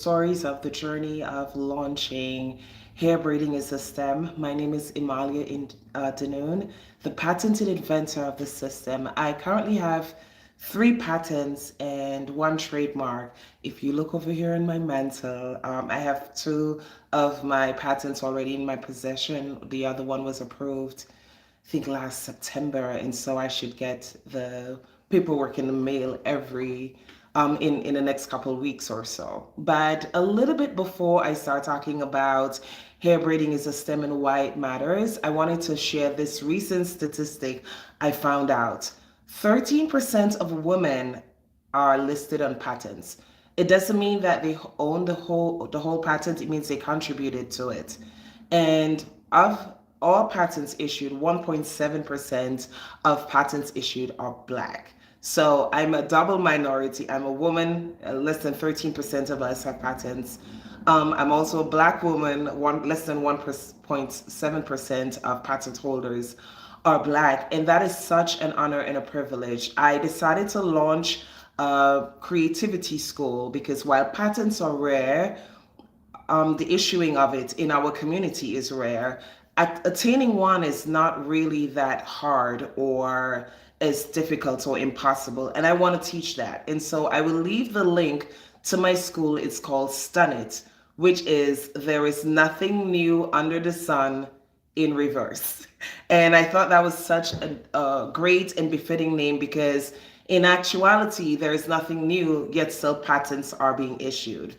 Stories of the journey of launching hair braiding is a STEM. My name is Imalia Danoon, the patented inventor of the system. I currently have three patents and one trademark. If you look over here in my mantle, I have two of my patents already in my possession. The other one was approved, I think, last September, and so I should get the paperwork in the mail every in the next couple of weeks or so. But a little bit before I start talking about hair braiding is a STEM and why it matters, I wanted to share this recent statistic I found out. 13% of women are listed on patents. It doesn't mean that they own the whole patent, it means they contributed to it. And of all patents issued, 1.7% of patents issued are black. So I'm a double minority. I'm a woman, less than 13% of us have patents. I'm also a black woman, less than 1.7% of patent holders are black. And that is such an honor and a privilege. I decided to launch a creativity school because while patents are rare, the issuing of it in our community is rare. Attaining one is not really that hard or as difficult or impossible, and I want to teach that. And so I will leave the link to my school. It's called Stun It, which is there is nothing new under the sun in reverse. And I thought that was such a great and befitting name because in actuality, there is nothing new, yet still patents are being issued.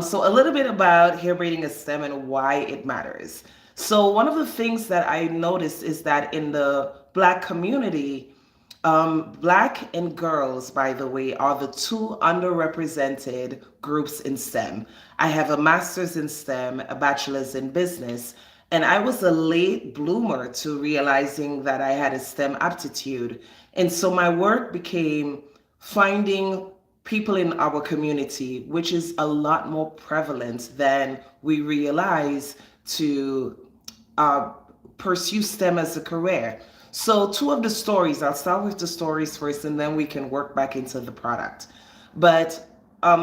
So a little bit about hair braiding a STEM and why it matters. So one of the things that I noticed is that in the black community, black and girls, by the way, are the two underrepresented groups in STEM. I have a master's in STEM, a bachelor's in business, and I was a late bloomer to realizing that I had a STEM aptitude. And so my work became finding people in our community, which is a lot more prevalent than we realize, to uh, pursue STEM as a career. So two of the stories, I'll start with the stories first and then we can work back into the product. But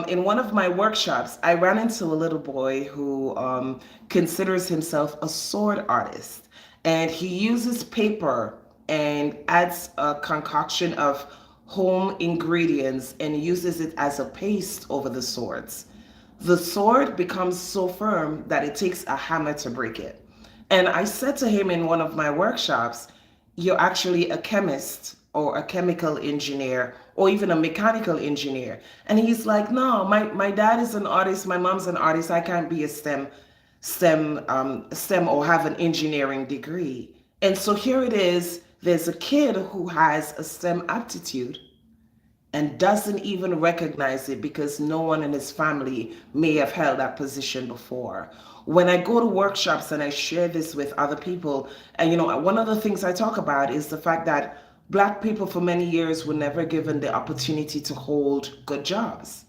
in one of my workshops, I ran into a little boy who considers himself a sword artist. And he uses paper and adds a concoction of home ingredients and uses it as a paste over the swords. The sword becomes so firm that it takes a hammer to break it. And I said to him in one of my workshops, you're actually a chemist or a chemical engineer or even a mechanical engineer. And he's like, no, my dad is an artist, my mom's an artist, I can't be a STEM or have an engineering degree. And so here it is, there's a kid who has a STEM aptitude and doesn't even recognize it because no one in his family may have held that position before. When I go to workshops and I share this with other people, and one of the things I talk about is the fact that black people for many years were never given the opportunity to hold good jobs.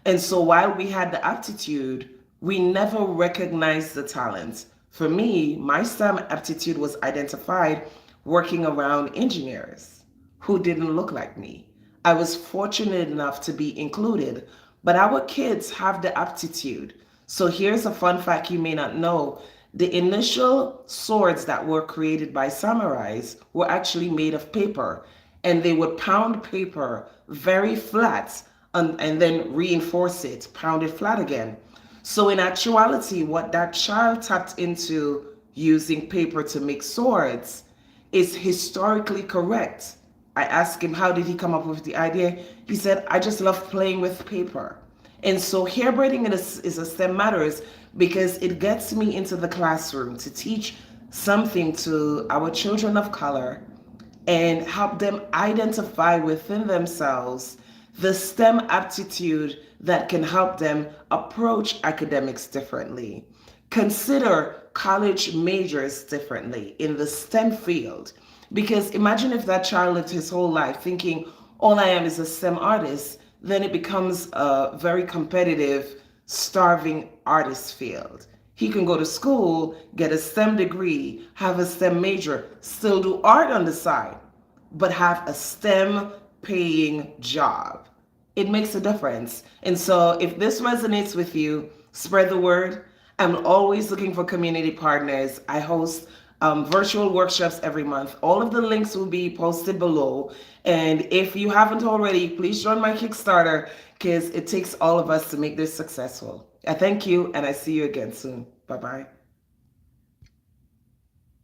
And so while we had the aptitude, we never recognized the talent. For me, my STEM aptitude was identified working around engineers who didn't look like me. I was fortunate enough to be included, but our kids have the aptitude. So here's a fun fact you may not know. The initial swords that were created by samurais were actually made of paper, and they would pound paper very flat and then reinforce it, pound it flat again. So in actuality, what that child tapped into using paper to make swords is historically correct. I asked him, how did he come up with the idea? He said, I just love playing with paper. And so hair braiding is a STEM matters because it gets me into the classroom to teach something to our children of color and help them identify within themselves the STEM aptitude that can help them approach academics differently. Consider college majors differently in the STEM field. Because imagine if that child lived his whole life thinking, all I am is a STEM artist, then it becomes a very competitive, starving artist field. He can go to school, get a STEM degree, have a STEM major, still do art on the side, but have a STEM paying job. it makes a difference. And so if this resonates with you, spread the word. I'm always looking for community partners. I host virtual workshops every month. All of the links will be posted below. And if you haven't already, please join my Kickstarter because it takes all of us to make this successful. I thank you and I see you again soon. Bye bye.